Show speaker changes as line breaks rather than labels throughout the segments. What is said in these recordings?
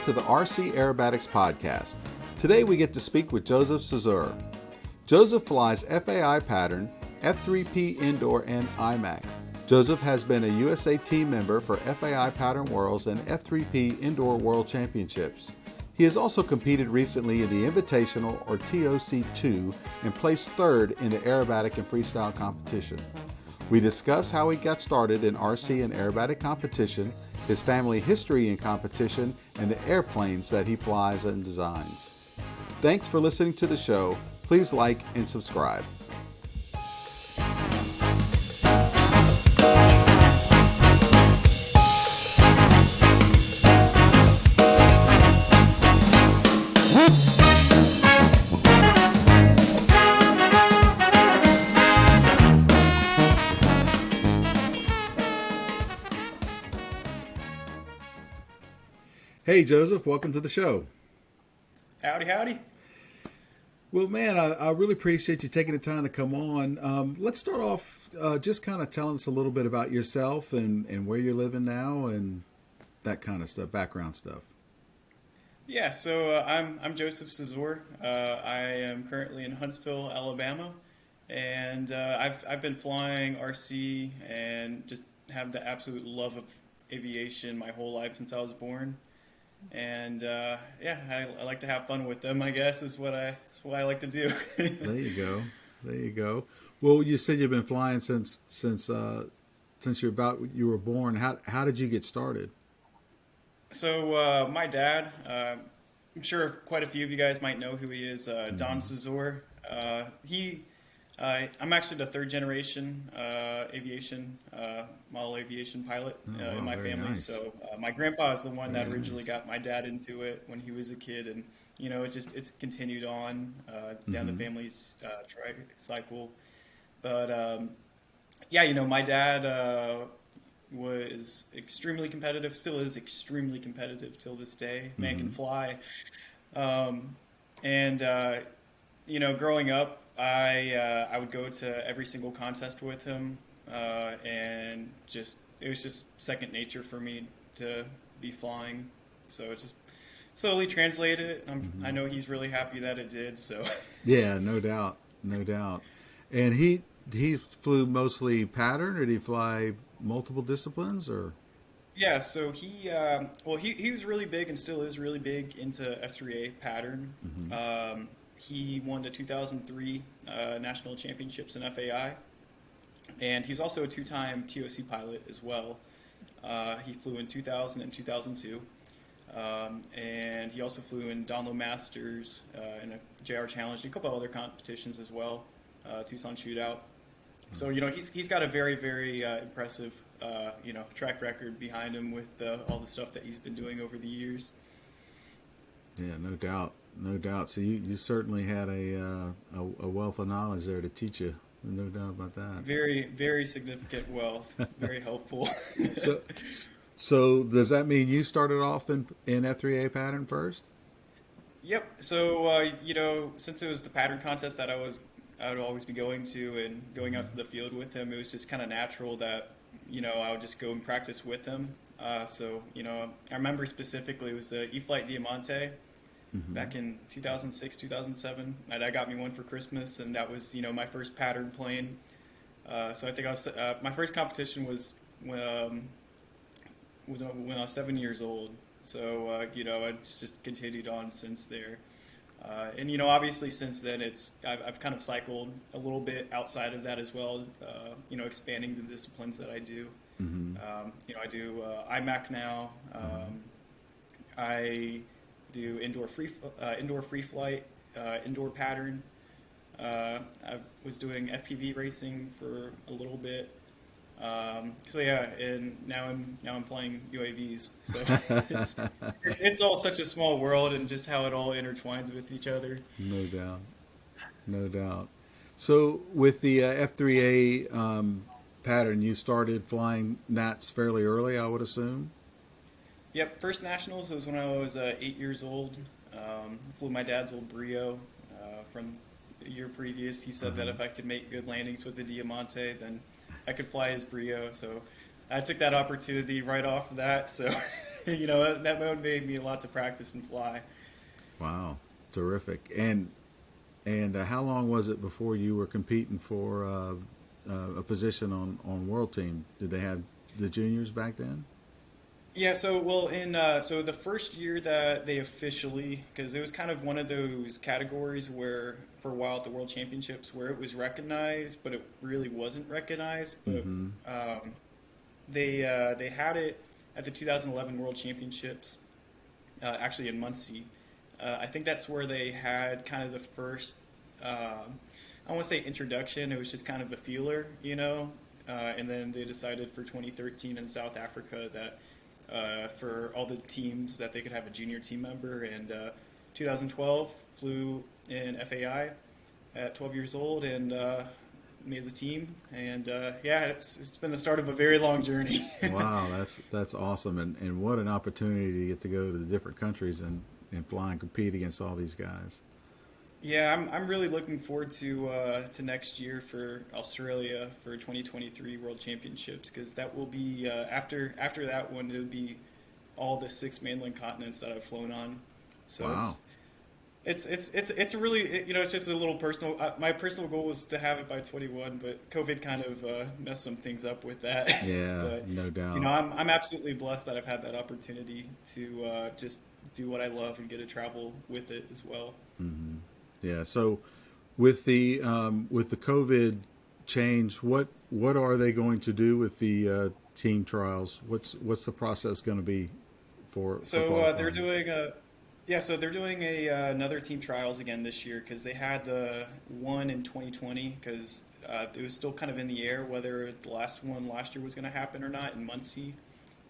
to the RC Aerobatics podcast. Today we get to speak with Joseph Szczur. Joseph flies FAI Pattern, F3P Indoor and IMAC. Joseph has been a USA team member for FAI Pattern Worlds and F3P Indoor World Championships. He has also competed recently in the Invitational or TOC2 and placed third in the Aerobatic and Freestyle competition. We discuss how he got started in RC and Aerobatic competition, his family history in competition, and the airplanes that he flies and designs. Thanks for listening to the show. Please like and subscribe. Hey, Joseph, welcome to the show.
Howdy, howdy.
Well, man, I really appreciate you taking the time to come on. Let's start off just kind of telling us a little bit about yourself and where you're living now and that kind of stuff, background stuff.
Yeah, so I'm Joseph Szczur. I am currently in Huntsville, Alabama, and I've been flying RC and just have the absolute love of aviation my whole life since I was born. And I like to have fun with them, I guess, is what I like to do.
There you go. Well, you said you've been flying since you were born. How did you get started?
So my dad, I'm sure quite a few of you guys might know who he is, John Szczur. I'm actually the third generation model aviation pilot in my family. Nice. So my grandpa is the one that originally got my dad into it when he was a kid, and it's continued on down the family's cycle. But my dad was extremely competitive, still is extremely competitive till this day. Man can fly, growing up, I would go to every single contest with him, and it was just second nature for me to be flying. So it just slowly translated. I know he's really happy that it did. So
yeah, no doubt. And he flew mostly pattern, or did he fly multiple disciplines, or?
Yeah, so he was really big and still is really big into F3A pattern. He won the 2003 national championships in FAI, and he's also a two-time TOC pilot as well. He flew in 2000 and 2002, and he also flew in Donlo Masters and a JR Challenge and a couple other competitions as well, Tucson Shootout. So he's got a very, very impressive track record behind him with all the stuff that he's been doing over the years.
Yeah, no doubt. So you certainly had a wealth of knowledge there to teach you. No doubt about that.
Very, very significant wealth. Very helpful.
So does that mean you started off in F3A pattern first?
Yep. So since it was the pattern contest that I would always be going to and going out to the field with him, it was just kind of natural that I would just go and practice with him. I remember specifically it was the E-Flight Diamante. Back in 2006, 2007, my dad got me one for Christmas, and that was, my first pattern plane. So I think my first competition was when I was 7 years old. So I just continued on since there. And obviously since then I've kind of cycled a little bit outside of that as well. Expanding the disciplines that I do. I do IMAC now. I do indoor free flight, indoor pattern. I was doing FPV racing for a little bit. And now I'm flying UAVs. So it's all such a small world, and just how it all intertwines with each other.
No doubt. So with the F3A pattern, you started flying Nats fairly early, I would assume?
Yep, first nationals was when I was 8 years old. Flew my dad's old Brio from the year previous. He said that if I could make good landings with the Diamante, then I could fly his Brio. So I took that opportunity right off of that. So that motivated me a lot to practice and fly.
Wow, terrific. And how long was it before you were competing for a position on World Team? Did they have the juniors back then?
Yeah, so well, in so the first year that they officially, because it was kind of one of those categories where for a while at the World Championships where it was recognized, but it really wasn't recognized. But
Mm-hmm.
they had it at the 2011 World Championships, actually in Muncie. I think that's where they had kind of the first, I want to say introduction. It was just kind of a feeler, and then they decided for 2013 in South Africa that for all the teams that they could have a junior team member. And 2012 flew in FAI at 12 years old and made the team. And yeah, it's been the start of a very long journey.
Wow, that's awesome, and what an opportunity to get to go to the different countries and fly and compete against all these guys.
Yeah, I'm really looking forward to next year for Australia for 2023 World Championships, because that will be after that one it'll be all the six mainland continents that I've flown on. So
Wow.
it's really it's just a little personal. My personal goal was to have it by 21, but COVID kind of messed some things up with that.
Yeah,
But
no doubt.
I'm absolutely blessed that I've had that opportunity to just do what I love and get to travel with it as well.
Hmm. Yeah. So with the COVID change, what are they going to do with the team trials? What's the process going to be for
So they're
qualifying?
doing a yeah, so they're doing a another team trials again this year because they had the one in 2020 because it was still kind of in the air whether the last one last year was going to happen or not in Muncie.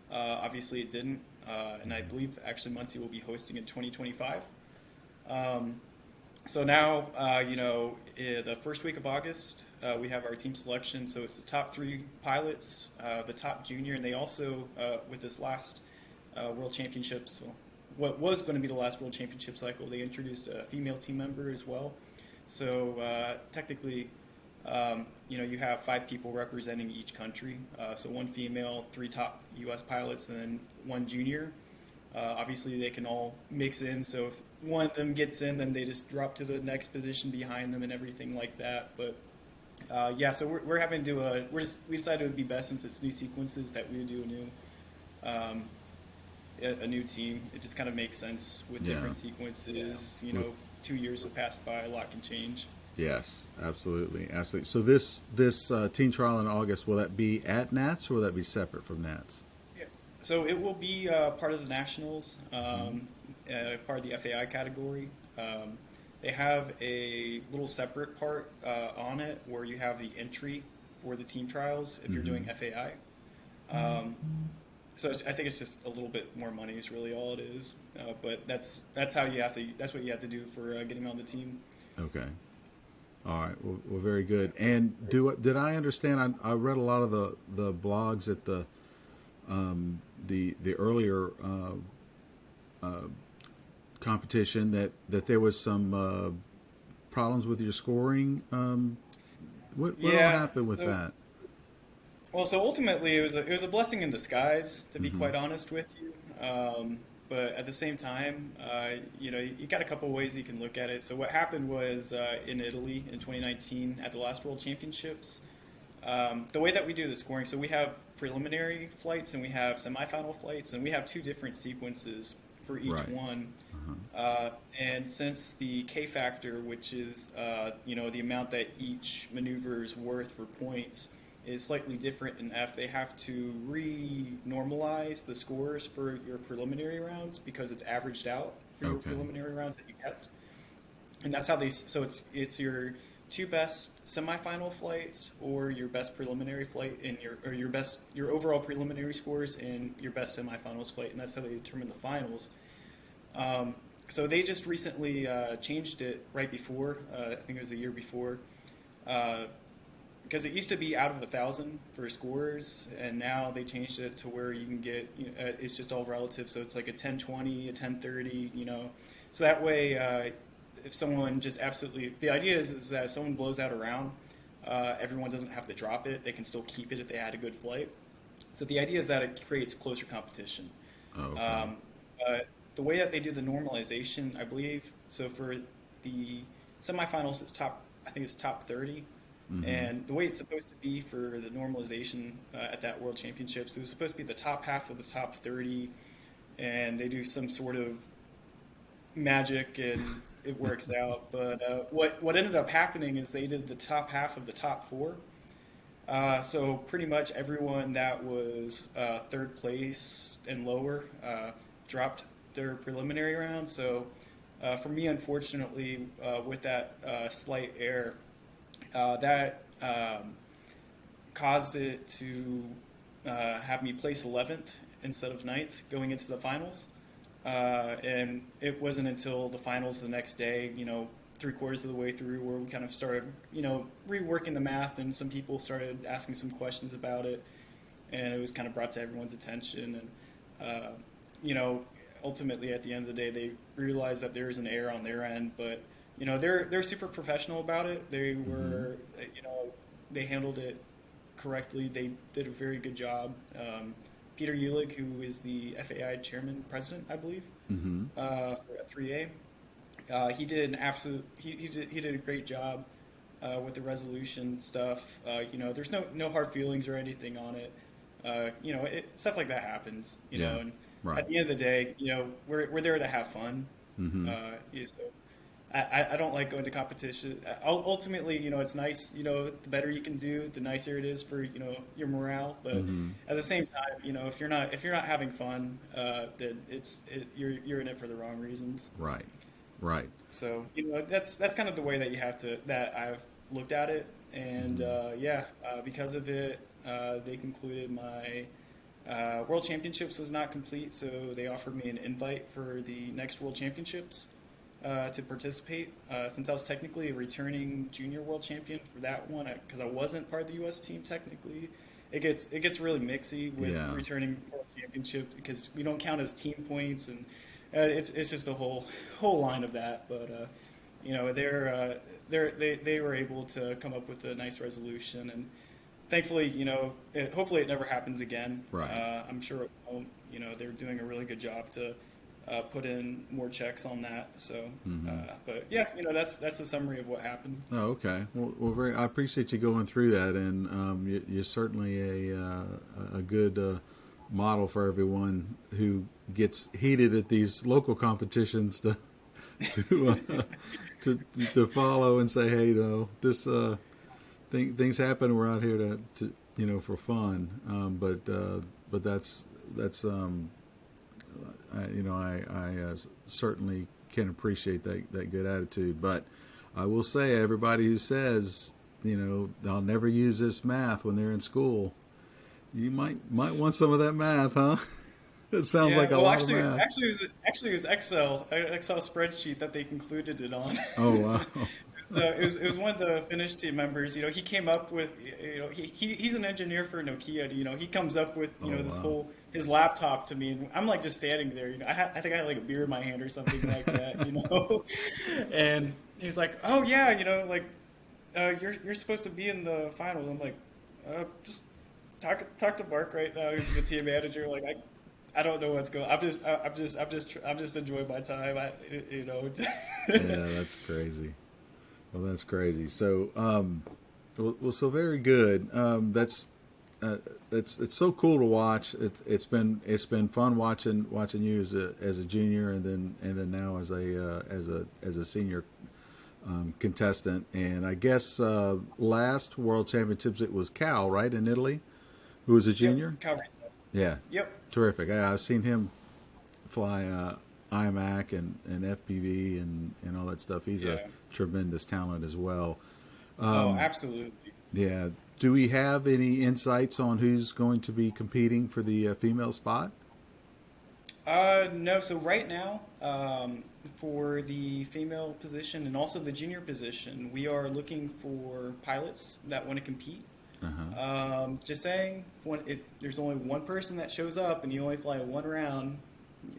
Obviously, it didn't, and I believe actually Muncie will be hosting in 2025. Um, so now, the first week of August, we have our team selection. So it's the top three pilots, the top junior, and they also, with this last World Championships, so what was going to be the last World Championship cycle, they introduced a female team member as well. So technically, you have five people representing each country. So one female, three top U.S. pilots, and then one junior. Obviously, they can all mix in. So if one of them gets in, then they just drop to the next position behind them and everything like that. But yeah, so we're having to do we decided it would be best since it's new sequences that we would do um, a new team. It just kind of makes sense with
Yeah.
different sequences.
With
2 years have passed by, a lot can change.
Yes, absolutely, absolutely. So this team trial in August, will that be at Nats or will that be separate from Nats?
Yeah. So it will be part of the nationals, part of the FAI category. They have a little separate part on it where you have the entry for the team trials if you're
Mm-hmm.
doing FAI. Um, so I think it's just a little bit more money is really all it is. But that's how you have to. That's what you have to do for getting on the team.
Okay. All right. Well, very good. And did I understand? I read a lot of the blogs at the earlier competition that there was some problems with your scoring. What all
Yeah.
happened with
So
that?
Well, so ultimately, it was a blessing in disguise, to be
Mm-hmm.
quite honest with you. But at the same time, you got a couple ways you can look at it. So what happened was in Italy in 2019 at the last World Championships, the way that we do the scoring, so we have preliminary flights and we have semifinal flights, and we have two different sequences for each
Right.
one.
Uh-huh.
And since the K factor, which is the amount that each maneuver is worth for points, is slightly different in F, they have to re-normalize the scores for your preliminary rounds because it's averaged out for your
Okay.
preliminary rounds that you kept. And that's how so it's your two best semifinal flights or your best preliminary flight and your overall preliminary scores and your best semifinals flight, and that's how they determine the finals. So they just recently changed it right before. I think it was the year before, because it used to be out of 1,000 for scores, and now they changed it to where you can get. It's just all relative. So it's like a 10-20, a 10-30. So that way, if someone just absolutely, the idea is that if someone blows out a round, everyone doesn't have to drop it. They can still keep it if they had a good flight. So the idea is that it creates closer competition.
Okay.
But the way that they do the normalization, I believe, so for the semifinals, I think it's top 30.
Mm-hmm.
And the way it's supposed to be for the normalization at that World Championships, it was supposed to be the top half of the top 30, and they do some sort of magic and it works out. But what ended up happening is they did the top half of the top four. So pretty much everyone that was third place and lower dropped their preliminary round. So for me, unfortunately, with that slight error, that caused it to have me place 11th instead of ninth going into the finals. And it wasn't until the finals the next day, three-quarters of the way through, where we kind of started, reworking the math, and some people started asking some questions about it, and it was kind of brought to everyone's attention. And you know, ultimately at the end of the day, they realized that there was an error on their end, but they're super professional about it. They
Mm-hmm.
were, they handled it correctly. They did a very good job. Peter Ulig, who is the FAI chairman president, I believe,
Mm-hmm.
for F3A. He did an absolute. He did a great job with the resolution stuff. There's no hard feelings or anything on it. Stuff like that happens.
Yeah.
And
Right.
at the end of the day, we're there to have fun.
Mm-hmm.
So I don't like going to competition. Ultimately, it's nice. The better you can do, the nicer it is for your morale. But
Mm-hmm.
at the same time, if you're not having fun, then you're in it for the wrong reasons.
Right. Right.
So that's kind of the way that that I've looked at it, and
Mm-hmm.
because of it, they concluded my World Championships was not complete, so they offered me an invite for the next World Championships to participate. Since I was technically a returning junior world champion for that one, because I wasn't part of the U.S. team technically, it gets really mixy with
Yeah.
returning world championship because we don't count as team points, and it's just a whole line of that. But they were able to come up with a nice resolution, and thankfully, hopefully it never happens again.
Right.
I'm sure it won't. They're doing a really good job to put in more checks on that. So,
Mm-hmm.
but yeah, that's the summary of what happened.
Oh, okay. I appreciate you going through that, and you're certainly a good model for everyone who gets heated at these local competitions to to follow and say, hey, this things happen. We're out here to for fun, but that's I certainly can appreciate that good attitude. But I will say, everybody who says, they'll never use this math when they're in school, you might want some of that math, huh? It sounds
Yeah,
like a
well,
lot of
actually,
math.
it was Excel spreadsheet that they concluded it on.
Oh wow.
So it was one of the Finnish team members. He came up with, he's an engineer for Nokia. He comes up with,
Oh
this
wow.
whole his laptop to me, and I'm like just standing there. I think I had like a beer in my hand or something like that. And he's like, oh yeah, like you're supposed to be in the finals. I'm like, just talk to Mark right now. He's the team manager. Like I don't know what's going. I'm just enjoying my time.
Yeah, that's crazy. Well, that's crazy. So, so very good. It's so cool to watch. It's been fun watching you as a junior, and then now as a senior contestant. And I guess last World Championships it was Cal, right, in Italy, who was a
Yep,
junior.
Calvary.
Yeah,
Yep.
terrific. I've seen him fly IMAC and FPV and all that stuff. He's a
Yeah.
tremendous talent as well.
Oh, absolutely.
Yeah. Do we have any insights on who's going to be competing for the female spot?
No. So right now, for the female position and also the junior position, we are looking for pilots that want to compete.
Uh huh.
Just saying, if there's only one person that shows up and you only fly one round,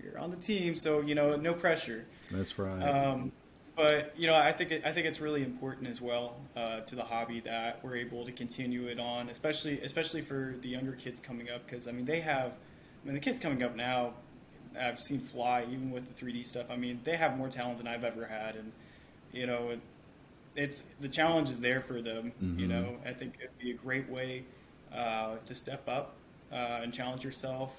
you're on the team. So no pressure.
That's right.
Um, but I think it's really important as well to the hobby that we're able to continue it on, especially for the younger kids coming up, because I mean the kids coming up now, I've seen fly even with the 3D stuff. I mean, they have more talent than I've ever had, and you know, it's the challenge is there for them. You know, I think it'd be a great way to step up and challenge yourself.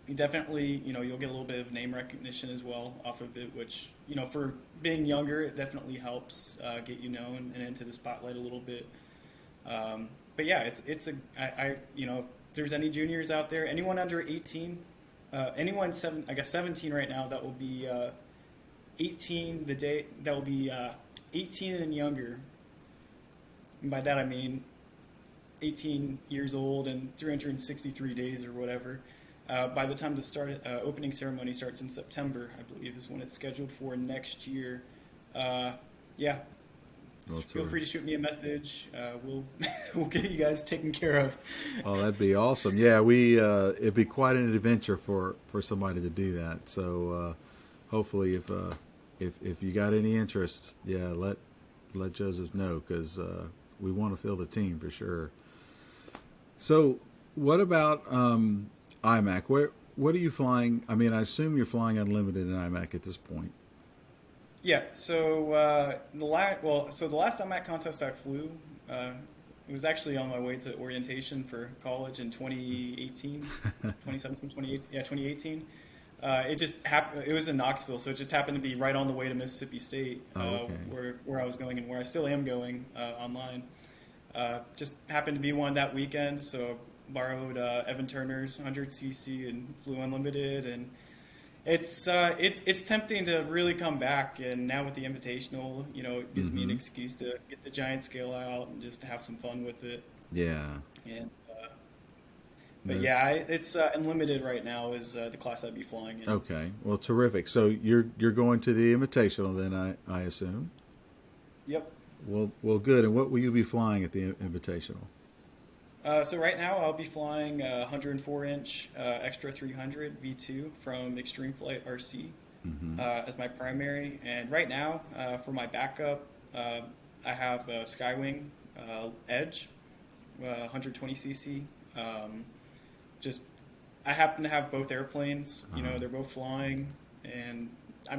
You definitely, you know, you'll get a little bit of name recognition as well off of it, which, you know, for being younger, it definitely helps get you known and into the spotlight a little bit. But yeah, you know, if there's any juniors out there, anyone under 18, anyone 17 right now, that will be 18 the day, that will be 18 and younger. And by that I mean 18 years old and 363 days or whatever. By the time the opening ceremony starts in September, I believe is when it's scheduled for next year. Yeah, feel free to shoot me a message. We'll get you guys taken care of.
Oh, that'd be awesome. Yeah, it'd be quite an adventure for somebody to do that. So hopefully, if you got any interest, yeah, let Joseph know, because we want to fill the team for sure. So, what about IMAC? What are you flying? I mean, I assume you're flying unlimited in IMAC at this point.
Yeah. So the last IMAC contest I flew, it was actually on my way to orientation for college in 2018, 2017, 2018. Yeah, 2018. It just happened. It was in Knoxville, so it just happened to be right on the way to Mississippi State, where I was going and where I still am going online. Just happened to be one that weekend, so borrowed Evan Turner's 100cc and flew unlimited, and it's tempting to really come back. And now with the Invitational, you know, it gives me an excuse to get the giant scale out and just have some fun with it.
Yeah.
And but yeah, it's unlimited right now is the class I'd be flying in.
Okay, well, terrific. So you're going to the Invitational then, I assume.
Yep.
Well, good. And what will you be flying at the Invitational?
So right now I'll be flying a 104-inch Extra 300 V2 from Extreme Flight RC as my primary. And right now, for my backup, I have a Skywing Edge 120cc. I happen to have both airplanes. You know, they're both flying, and I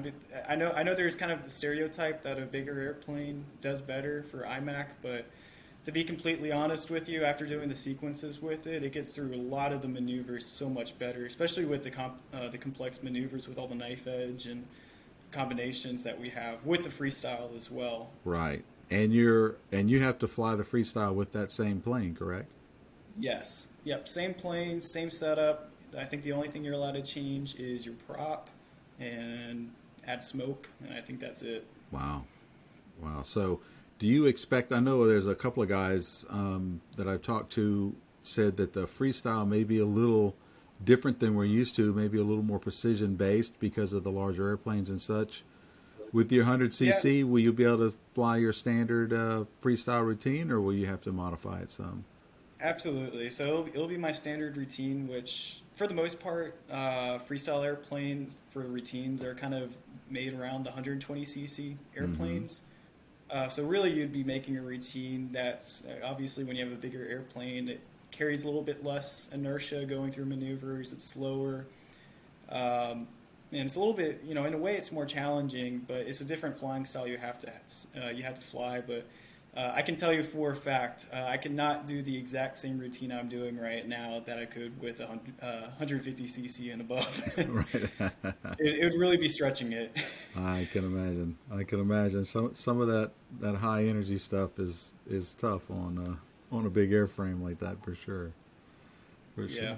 know there's kind of the stereotype that a bigger airplane does better for IMAC, but to be completely honest with you, after doing the sequences with it, it gets through a lot of the maneuvers so much better, especially with the complex maneuvers with all the knife edge and combinations that we have with the freestyle as well.
Right. And you have to fly the freestyle with that same plane, correct?
Yes. Yep. Same plane, same setup. I think the only thing you're allowed to change is your prop and add smoke, and I think that's it.
Wow. So do you expect, I know there's a couple of guys that I've talked to said that the freestyle may be a little different than we're used to, maybe a little more precision based because of the larger airplanes and such. With your 100cc, will you be able to fly your standard freestyle routine, or will you have to modify it some?
Absolutely. So it'll be my standard routine, which for the most part, freestyle airplanes for routines are kind of made around the 120cc airplanes. So really you'd be making a routine that's obviously, when you have a bigger airplane, it carries a little bit less inertia going through maneuvers. It's slower. And it's a little bit, you know, in a way it's more challenging, but it's a different flying style you have to fly. But I can tell you for a fact, I cannot do the exact same routine I'm doing right now that I could with 150cc and above.
Right.
it would really be stretching it.
I can imagine. Some of that high energy stuff is tough on a big airframe like that, for sure.
Yeah.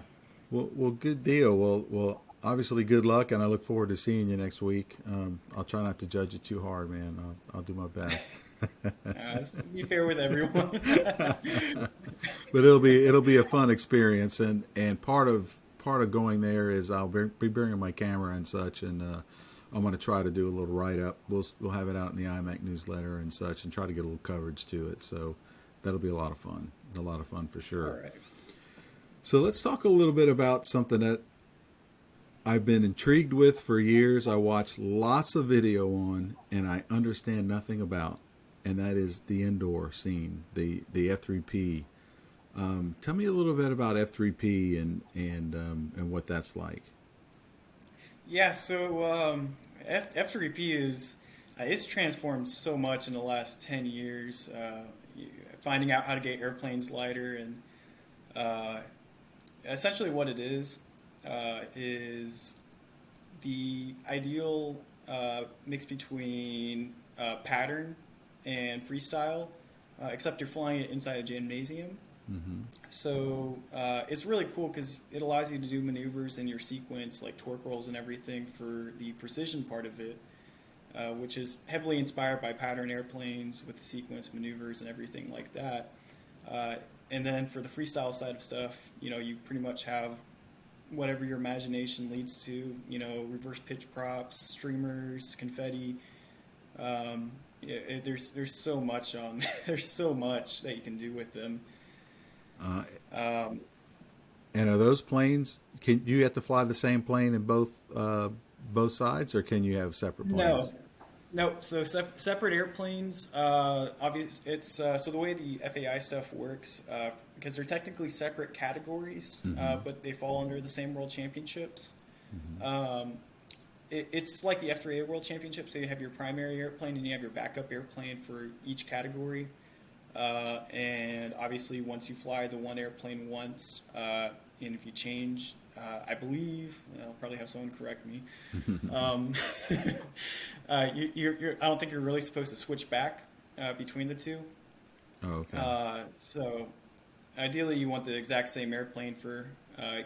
Well, good deal. Well, obviously, good luck, and I look forward to seeing you next week. I'll try not to judge it too hard, man. I'll do my best.
Be fair with everyone.
But it'll be a fun experience, and part of going there is I'll be bringing my camera and such, and I'm going to try to do a little write up. We'll have it out in the IMAC newsletter and such, and try to get a little coverage to it. So that'll be a lot of fun. For sure.
All right.
So let's talk a little bit about something that I've been intrigued with for years. I watch lots of video on, and I understand nothing about, and that is the indoor scene, the F3P. Tell me a little bit about F3P and what that's like.
Yeah, so F3P is it's transformed so much in the last 10 years. Finding out how to get airplanes lighter, and uh, essentially what it is the ideal mix between pattern and freestyle, except you're flying it inside a gymnasium.
Mm-hmm.
So it's really cool because it allows you to do maneuvers in your sequence, like torque rolls and everything, for the precision part of it, which is heavily inspired by pattern airplanes with the sequence maneuvers and everything like that. Uh, and then for the freestyle side of stuff, you pretty much have whatever your imagination leads to, reverse pitch props, streamers, confetti. There's so much on there's so much that you can do with them.
Uh,
Um,
and are those planes? Can you have to fly the same plane in both sides, or can you have separate
no,
planes?
no. So separate airplanes. It's so the way the FAI stuff works, because they're technically separate categories,
Mm-hmm.
but they fall under the same World Championships.
Mm-hmm.
Um, it's like the F3A World Championship. So you have your primary airplane and you have your backup airplane for each category. And obviously, once you fly the one airplane once, and if you change, I believe I'll probably have someone correct me. Um, I don't think you're really supposed to switch back between the two.
Oh, okay.
So ideally, you want the exact same airplane for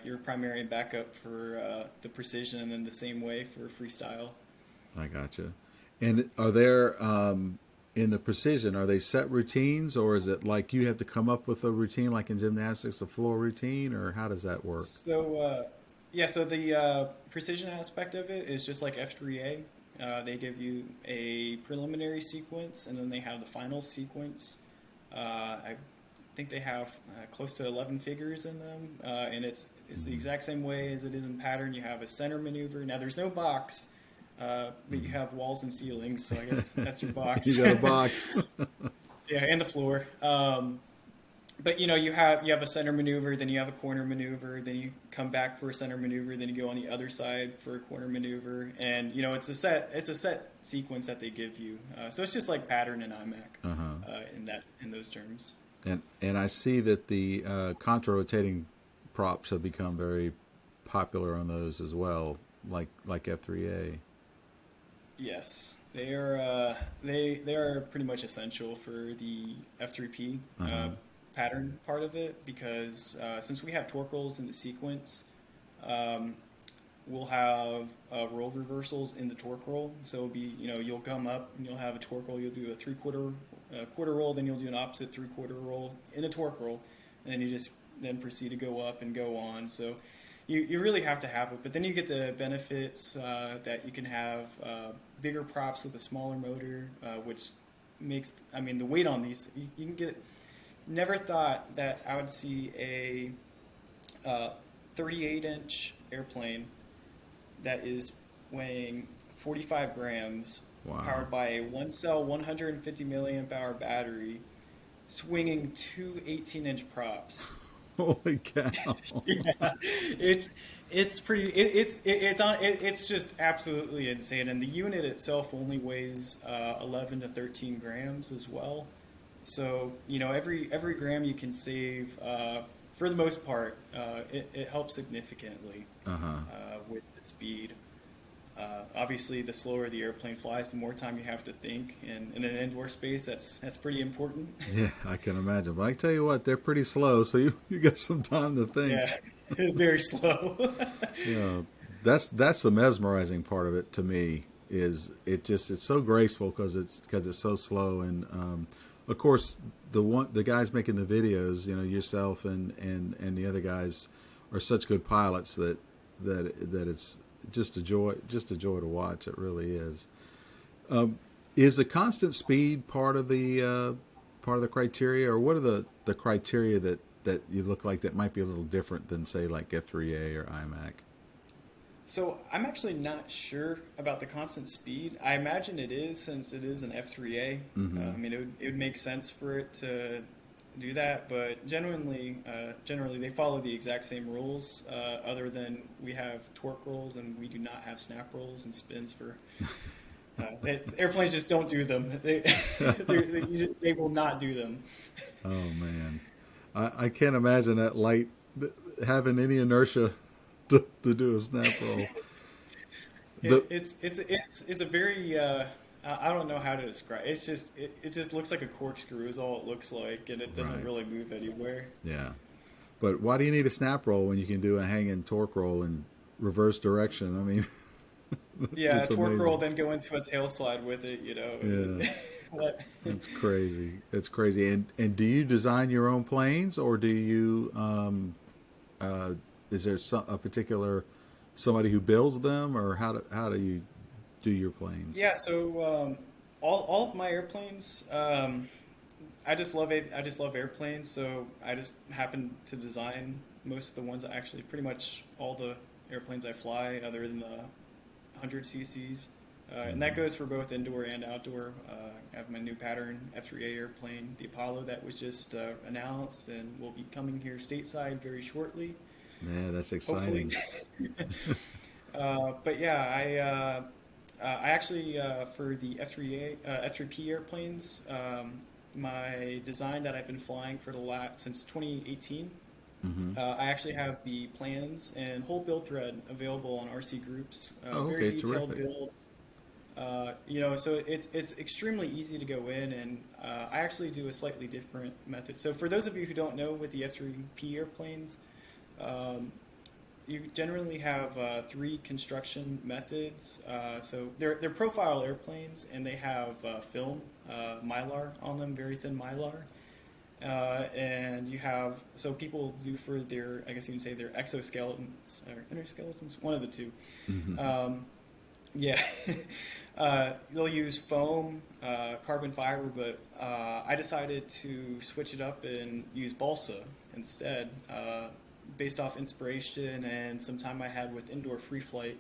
your primary and backup for the precision, and then the same way for freestyle.
I gotcha. And are there in the precision, are they set routines, or is it like you have to come up with a routine, like in gymnastics, a floor routine, or how does that work?
So the precision aspect of it is just like F3A. They give you a preliminary sequence, and then they have the final sequence. I think they have close to 11 figures in them, and it's the
Mm-hmm.
exact same way as it is in pattern. You have a center maneuver. Now there's no box, but you
Mm-hmm.
have walls and ceilings, so I guess that's your box.
You got a box.
Yeah, and the floor. But you have a center maneuver, then you have a corner maneuver, then you come back for a center maneuver, then you go on the other side for a corner maneuver, and it's a set sequence that they give you. So it's just like pattern and IMAC
Uh-huh.
in those terms.
And I see that the contra rotating props have become very popular on those as well, like F3A.
Yes, they are pretty much essential for the F3P
Uh-huh.
pattern part of it, because since we have torque rolls in the sequence, um, we'll have roll reversals in the torque roll. So it'll be, you'll come up and you'll have a torque roll. You'll do a quarter roll, then you'll do an opposite 3/4 roll in a torque roll, and then you just then proceed to go up and go on. So you really have to have it. But then you get the benefits that you can have bigger props with a smaller motor, which makes, I mean, the weight on these, you can get. Never thought that I would see a 38-inch airplane that is weighing 45 grams,
Wow.
powered by a one-cell 150 milliamp hour battery, swinging two 18-inch props.
Holy cow.
Yeah, it's pretty. It's just absolutely insane, and the unit itself only weighs 11 to 13 grams as well. So every gram you can save, for the most part, it helps significantly
Uh-huh.
with the speed. Obviously, the slower the airplane flies, the more time you have to think. And in an indoor space, that's pretty important.
Yeah, I can imagine. But I tell you what, they're pretty slow, so you got some time to think.
Yeah, very slow.
You know, that's the mesmerizing part of it to me. Is it's so graceful because it's so slow, and of course the guys making the videos, yourself and the other guys are such good pilots that it's just a joy to watch. It really is. Is the constant speed part of the criteria, or what are the criteria that you look like that might be a little different than, say, like F3A or IMAC?
So I'm actually not sure about the constant speed. I imagine it is, since it is an F3A.
Mm-hmm.
I mean, it would make sense for it do that, but generally they follow the exact same rules, other than we have torque rolls and we do not have snap rolls and spins for. Airplanes just don't do them. They will not do them.
Oh man, I can't imagine that light having any inertia to do a snap roll.
It's a very I don't know how to describe. It just looks like a corkscrew is all it looks like, and it doesn't
Right.
really move anywhere.
Yeah, but why do you need a snap roll when you can do a hanging torque roll in reverse direction? I mean,
Yeah,
it's
torque roll,
amazing.
then go into a tail slide with it.
Yeah,
What?
it's crazy. It's crazy. And do you design your own planes, or do you? Uh, is there a particular somebody who builds them, or how do you do your planes?
Yeah, so all of my airplanes, I just love it. I just love airplanes, so I just happen to design most of the ones. Actually, pretty much all the airplanes I fly, other than the 100 cc's, and that
Hmm.
goes for both indoor and outdoor. I have my new pattern F3A airplane, the Apollo, that was just announced and will be coming here stateside very shortly,
Yeah, that's
hopefully.
exciting.
But yeah, I actually for the F3P airplanes, my design that I've been flying for the last since 2018.
Hmm.
I actually have the plans and whole build thread available on RC groups.
Oh,
Very
okay,
detailed
terrific.
build. So it's extremely easy to go in, and I actually do a slightly different method. So for those of you who don't know, with the F3P airplanes, um, you generally have three construction methods. So they're profile airplanes, and they have film mylar on them, very thin mylar. And you have, so people do for their, I guess you can say, their exoskeletons or inner skeletons, one of the two.
Hmm.
Um, yeah, they'll use foam, carbon fiber, but I decided to switch it up and use balsa instead, based off inspiration and some time I had with indoor free flight,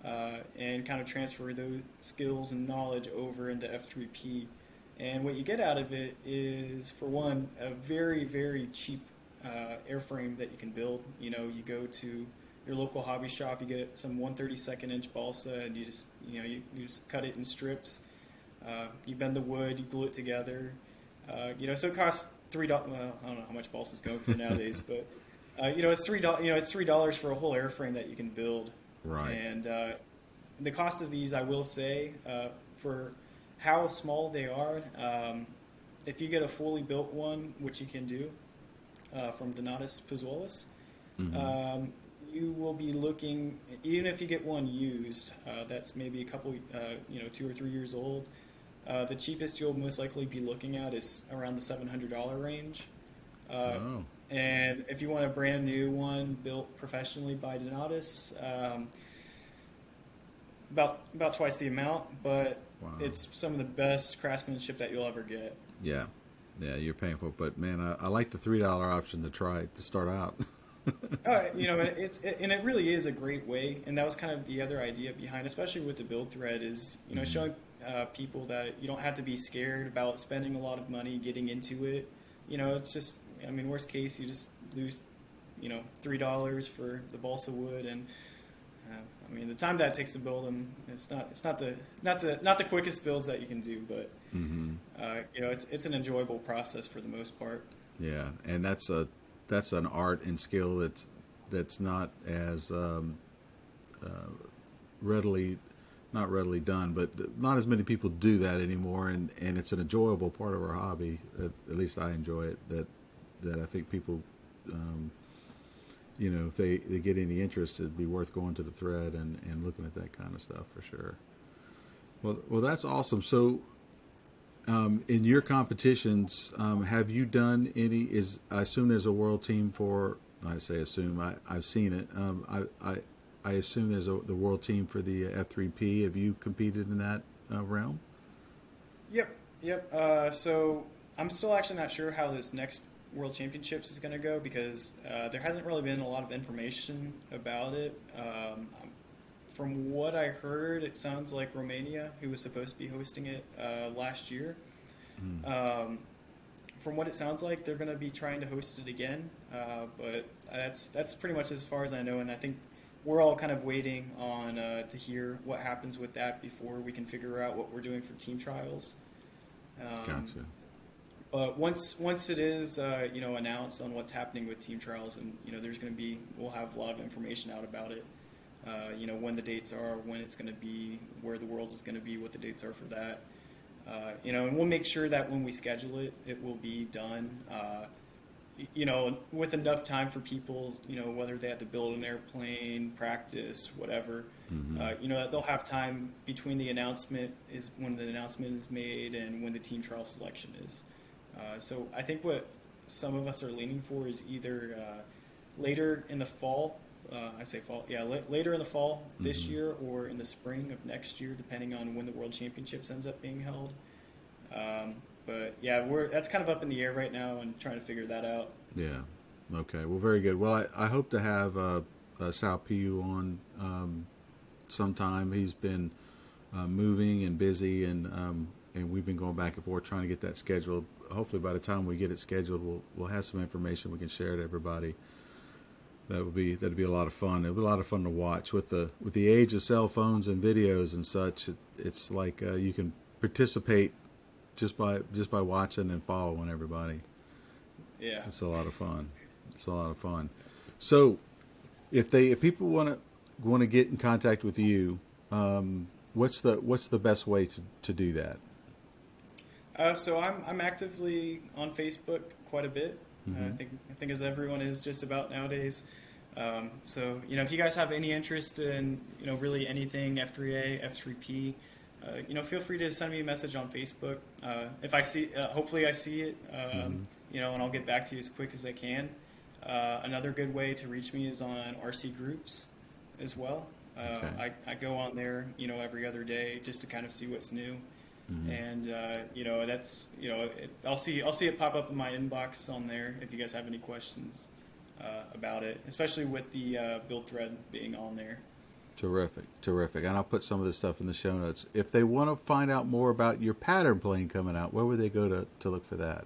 and kind of transfer those skills and knowledge over into F3P. And what you get out of it is, for one, a very, very cheap airframe that you can build. You go to your local hobby shop, you get some 1/32 inch balsa, and you just cut it in strips. You bend the wood, you glue it together. So it costs $3. Well, I don't know how much balsa is going for nowadays, but it's $3. It's $3 for a whole airframe that you can build.
Right.
And the cost of these, I will say, for how small they are, if you get a fully built one, which you can do from Donatus Pizzuelos,
Hmm.
um, you will be looking, even if you get one used, that's maybe a couple, 2 or 3 years old. The cheapest you'll most likely be looking at is around the $700 range. Uh,
Oh,
and if you want a brand new one built professionally by Donatus, about twice the amount, but
wow.
it's some of the best craftsmanship that you'll ever get.
Yeah, yeah, you're paying for it, but man, I like the $3 option to try to start out.
And it really is a great way, and that was kind of the other idea behind, especially with the build thread, is
Hmm.
showing people that you don't have to be scared about spending a lot of money getting into it. It's just, worst case, you just lose, $3 for the balsa wood, and the time that it takes to build them, it's not the quickest builds that you can do, but
Hmm.
it's an enjoyable process for the most part.
Yeah, and that's an art and skill that's not as readily not readily done, but not as many people do that anymore, and it's an enjoyable part of our hobby. At least I enjoy it. That I think people, um, if they get any interest, it'd be worth going to the thread and looking at that kind of stuff for sure. Well, that's awesome. So, in your competitions, have you done any? I assume there's a world team for. I say assume. I've seen it. I assume there's the world team for the F3P. Have you competed in that realm?
Yep, yep. So I'm still actually not sure how this next World Championships is going to go, because there hasn't really been a lot of information about it. From what I heard, it sounds like Romania, who was supposed to be hosting it last year.
Mm.
Um, from what it sounds like, they're going to be trying to host it again, but that's pretty much as far as I know, and I think we're all kind of waiting on to hear what happens with that before we can figure out what we're doing for team trials.
Gotcha.
But once it is announced on what's happening with team trials, and we'll have a lot of information out about it. When the dates are, when it's going to be, where the world is going to be, what the dates are for that. And we'll make sure that when we schedule it, it will be done, with enough time for people, whether they have to build an airplane, practice, whatever, that they'll have time between the announcement is when the announcement is made and when the team trial selection is. So I think what some of us are leaning for is either later in the fall, later in the fall this year or in the spring of next year, depending on when the World Championships ends up being held. But yeah, that's kind of up in the air right now and trying to figure that out.
Yeah. Okay. Well, very good. Well, I hope to have Sal Piu on sometime. He's been moving and busy, and we've been going back and forth trying to get that scheduled. Hopefully, by the time we get it scheduled, we'll have some information we can share to everybody. That'd be a lot of fun. It'll be a lot of fun to watch with the age of cell phones and videos and such. It's like you can participate just by watching and following everybody.
Yeah,
it's a lot of fun. It's a lot of fun. So, if people want to get in contact with you, what's the best way to do that?
So I'm actively on Facebook quite a bit. I think as everyone is just about nowadays. So if you guys have any interest in really anything F3A, F3P, feel free to send me a message on Facebook. If I see, hopefully I see it, and I'll get back to you as quick as I can. Another good way to reach me is on RC groups as well.
Okay.
I go on there, every other day just to kind of see what's new. And I'll see it pop up in my inbox on there if you guys have any questions about it, especially with the build thread being on there.
Terrific. And I'll put some of this stuff in the show notes. If they want to find out more about your pattern plane coming out, where would they go to look for that?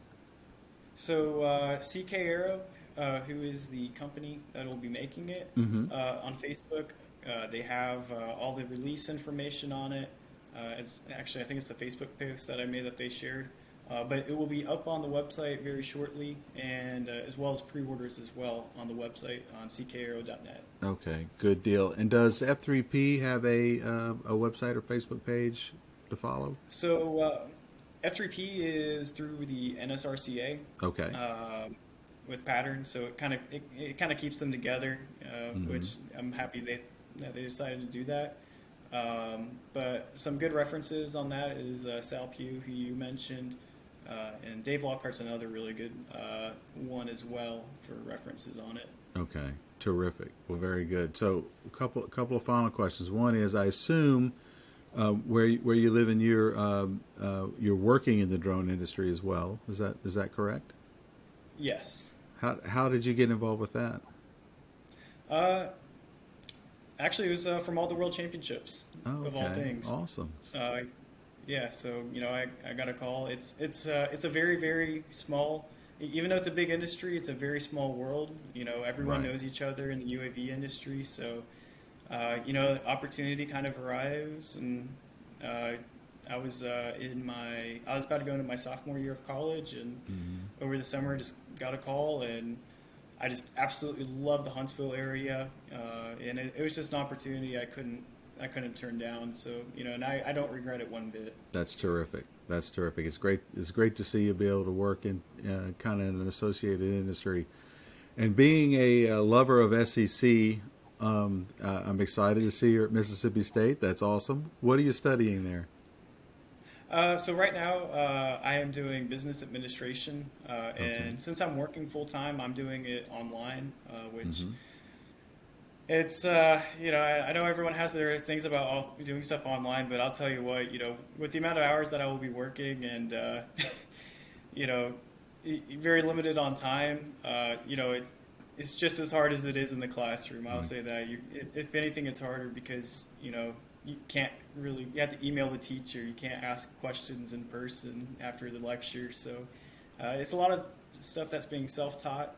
So CK Aero, who is the company that will be making it, on Facebook, they have all the release information on it. I think it's the Facebook post that I made that they shared. But it will be up on the website very shortly, and as well as pre-orders as well on the website on ckaero.net.
Okay, good deal. And does F3P have a website or Facebook page to follow?
So F3P is through the NSRCA.
Okay.
With Pattern, so it kind of keeps them together, which I'm happy that they decided to do that. But some good references on that is Sal Piu, who you mentioned, and Dave Lockhart's another really good one as well for references on it.
Okay, terrific. Well, very good. So a couple of final questions. One is, I assume where you live and you're working in the drone industry as well. Is that correct?
Yes.
How did you get involved with that?
Actually, it was from all the World Championships of all things.
Awesome.
Yeah, so I got a call. It's a very, very small. Even though it's a big industry, it's a very small world. Everyone knows each other in the UAV industry. So, opportunity kind of arrives, and I was about to go into my sophomore year of college, and over the summer I just got a call, and I just absolutely love the Huntsville area, and it was just an opportunity I couldn't turn down. So and I don't regret it one bit. That's terrific.
It's great. It's great to see you be able to work in kind of an associated industry, and being a lover of SEC. I'm excited to see you at Mississippi State. That's awesome. What are you studying there?
So right now, I am doing business administration, and since I'm working full time, I'm doing it online, which it's I know everyone has their things about doing stuff online, but I'll tell you what, with the amount of hours that I will be working, and very limited on time, it's just as hard as it is in the classroom. I'll say that. If anything, it's harder because you can't really, you have to email the teacher. You can't ask questions in person after the lecture. So It's a lot of stuff that's being self-taught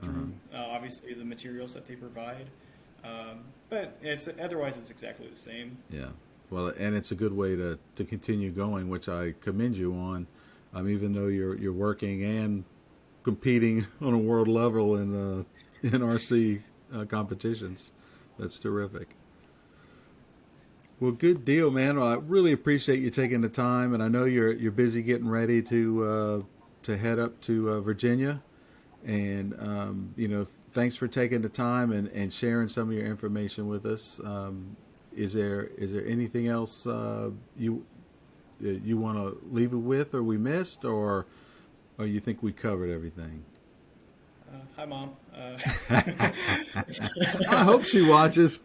through obviously the materials that they provide. But otherwise it's exactly the same.
Yeah. Well, and it's a good way to continue going, which I commend you on. Even though you're working and competing on a world level in RC competitions, that's terrific. Well, good deal, man. Well, I really appreciate you taking the time, and I know you're busy getting ready to head up to Virginia, and thanks for taking the time and sharing some of your information with us. Is there anything else you want to leave it with, or we missed, or you think we covered everything?
Hi, Mom.
I hope she watches.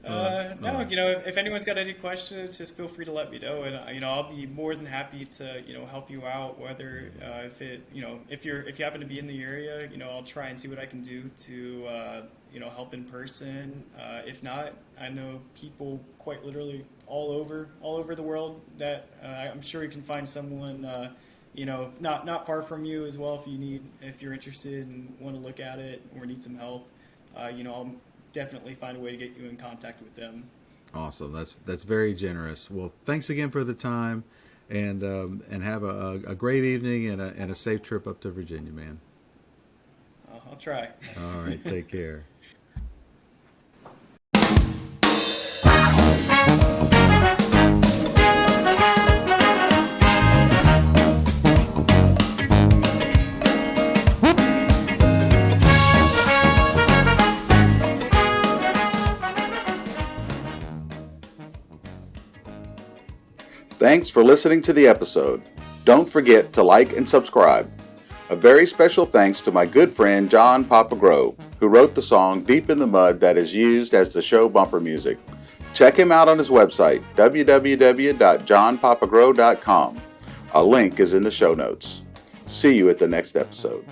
No, if anyone's got any questions, just feel free to let me know, and I'll be more than happy to help you out. Whether if you happen to be in the area, I'll try and see what I can do to help in person. If not, I know people quite literally all over the world that I'm sure you can find someone not far from you as well if you're interested and want to look at it or need some help. I'll definitely find a way to get you in contact with them.
Awesome. That's very generous. Well, thanks again for the time, and have a great evening and a safe trip up to Virginia, man.
I'll try.
All right. Take care. Thanks for listening to the episode. Don't forget to like and subscribe. A very special thanks to my good friend John Gros, who wrote the song Deep in the Mud that is used as the show bumper music. Check him out on his website, www.johnpapagros.com. A link is in the show notes. See you at the next episode.